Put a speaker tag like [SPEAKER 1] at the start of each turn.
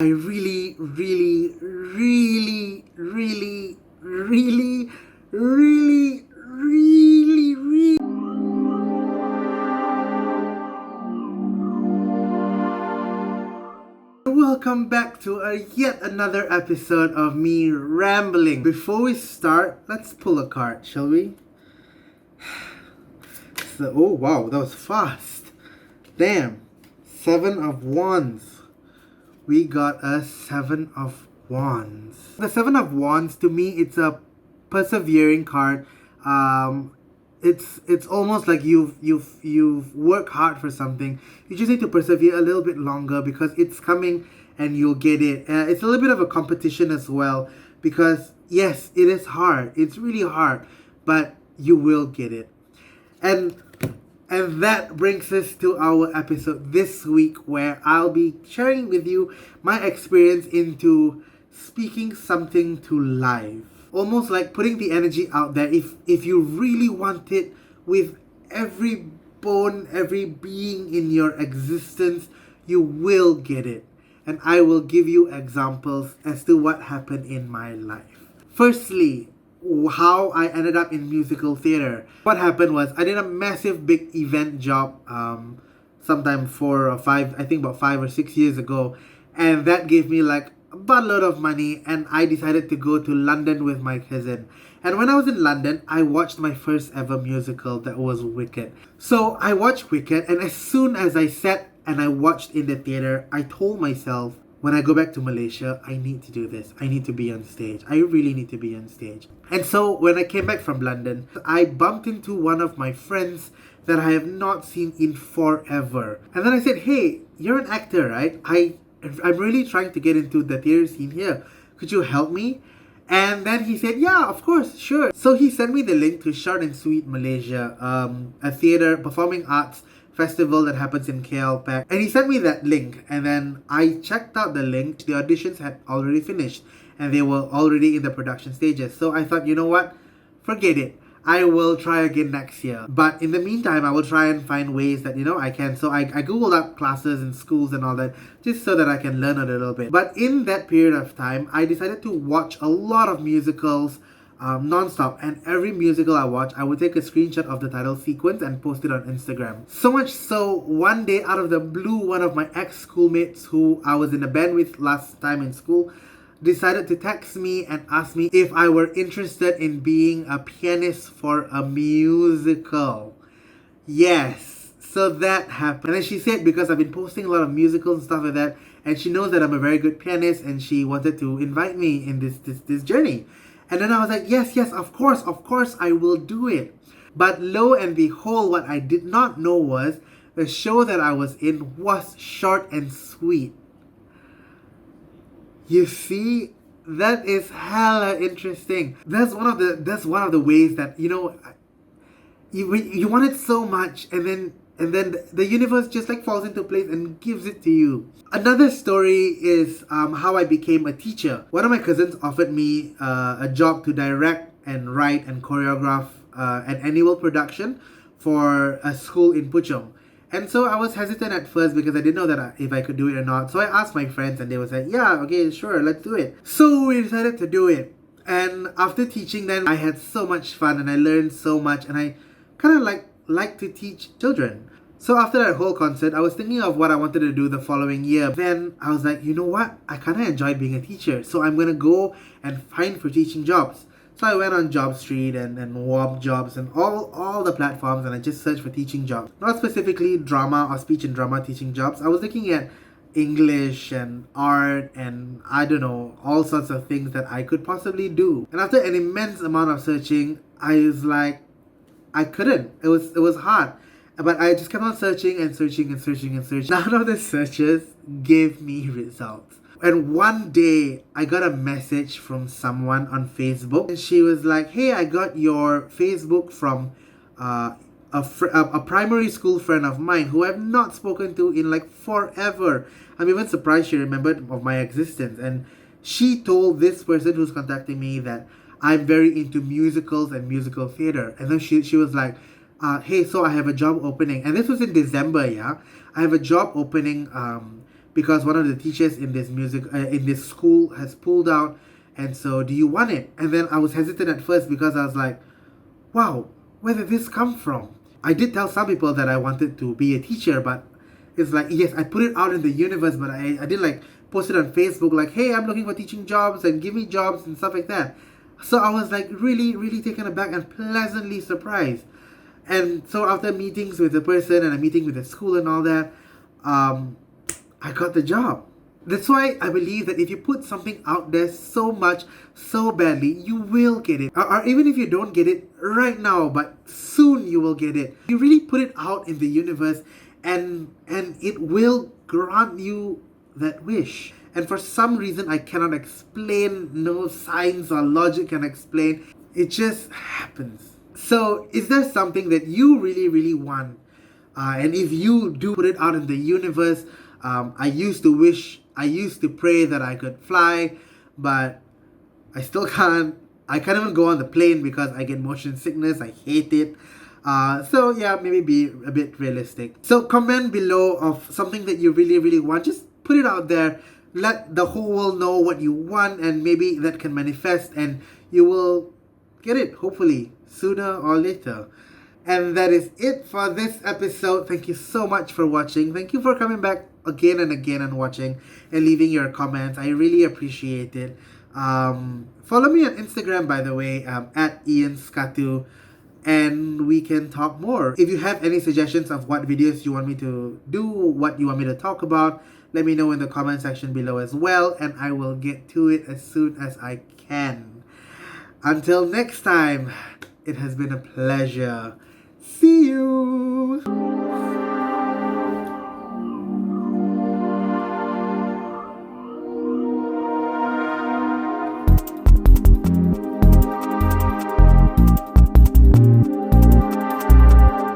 [SPEAKER 1] I really, really, really, really, really, really, really, really welcome back to yet another episode of me rambling. Before we start, let's pull a card, shall we? Oh wow, that was fast. Damn. 7 of Wands. We got a 7 of Wands. The 7 of Wands, to me, it's a persevering card. It's almost like you've worked hard for something. You just need to persevere a little bit longer because it's coming and you'll get it. It's a little bit of a competition as well because yes, it is hard. It's really hard, but you will get it. And and that brings us to our episode this week where I'll be sharing with you my experience into speaking something to life. Almost like putting the energy out there. If you really want it with every bone, every being in your existence, you will get it. And I will give you examples as to what happened in my life. Firstly, how I ended up in musical theater. What happened was I did a massive big event job sometime 4 or 5, I think about 5 or 6 years ago, and that gave me like a buttload of money, and I decided to go to London with my cousin. And when I was in London, I watched my first ever musical, that was Wicked. So I watched Wicked, and as soon as I sat and I watched in the theater, I told myself, when I go back to Malaysia, I need to do this. I need to be on stage. I really need to be on stage. And so when I came back from London, I bumped into one of my friends that I have not seen in forever. And then I said, hey, you're an actor, right? I'm really trying to get into the theater scene here. Could you help me? And then he said, yeah, of course, sure. So he sent me the link to Short and Sweet Malaysia, a theater performing arts festival that happens in KL Pack. And he sent me that link, and then I checked out the link. The auditions had already finished and they were already in the production stages. So I thought, you know what? Forget it. I will try again next year. But in the meantime, I will try and find ways that, I can. So I googled up classes in schools and all that just so that I can learn a little bit. But in that period of time, I decided to watch a lot of musicals non-stop, and every musical I watch, I would take a screenshot of the title sequence and post it on Instagram. So much so, one day out of the blue, one of my ex-schoolmates who I was in a band with last time in school decided to text me and ask me if I were interested in being a pianist for a musical. Yes, so that happened. And then she said, because I've been posting a lot of musicals and stuff like that, and she knows that I'm a very good pianist, and she wanted to invite me in this journey. And then I was like, yes, of course, I will do it. But lo and behold, what I did not know was the show that I was in was Short and Sweet. You see, that is hella interesting. That's one of the ways that, you want it so much, and then the universe just like falls into place and gives it to you. Another story is how I became a teacher. One of my cousins offered me a job to direct and write and choreograph an annual production for a school in Puchong. And so I was hesitant at first because I didn't know that if I could do it or not. So I asked my friends and they were like, yeah, okay, sure, let's do it. So we decided to do it. And after teaching then, I had so much fun and I learned so much, and I kind of like to teach children. So after that whole concert, I was thinking of what I wanted to do the following year. Then I was like, you know what? I kind of enjoyed being a teacher. So I'm going to go and find for teaching jobs. So I went on Job Street and WOB Jobs and all the platforms, and I just searched for teaching jobs. Not specifically drama or speech and drama teaching jobs. I was looking at English and art and I don't know, all sorts of things that I could possibly do. And after an immense amount of searching, I was like, I couldn't. It was hard. But I just kept on searching and searching and searching and searching. None of the searches gave me results. And one day, I got a message from someone on Facebook. And she was like, hey, I got your Facebook from a primary school friend of mine who I've not spoken to in like forever. I'm even surprised she remembered of my existence. And she told this person who's contacting me that I'm very into musicals and musical theater. And then she was like, hey, so I have a job opening. And this was in December, yeah? I have a job opening because one of the teachers in this school has pulled out, and so do you want it? And then I was hesitant at first because I was like, wow, where did this come from? I did tell some people that I wanted to be a teacher, but it's like, yes, I put it out in the universe, but I didn't like post it on Facebook like, hey, I'm looking for teaching jobs and give me jobs and stuff like that. So I was like really, really taken aback and pleasantly surprised. And so after meetings with the person and a meeting with the school and all that, I got the job. That's why I believe that if you put something out there so much, so badly, you will get it. Or even if you don't get it right now, but soon you will get it. You really put it out in the universe, and it will grant you that wish. And for some reason I cannot explain, no science or logic can explain, it just happens. So is there something that you really, really want? And if you do put it out in the universe, I used to pray that I could fly, but I still can't. I can't even go on the plane because I get motion sickness. I hate it. So yeah, maybe be a bit realistic. So comment below of something that you really, really want. Just put it out there. Let the whole world know what you want, and maybe that can manifest and you will get it, hopefully, sooner or later. And that is it for this episode. Thank you so much for watching. Thank you for coming back again and again and watching and leaving your comments. I really appreciate it. Follow me on Instagram, by the way, at Skatu, and we can talk more. If you have any suggestions of what videos you want me to do, what you want me to talk about, let me know in the comment section below as well, and I will get to it as soon as I can. Until next time, it has been a pleasure. See you!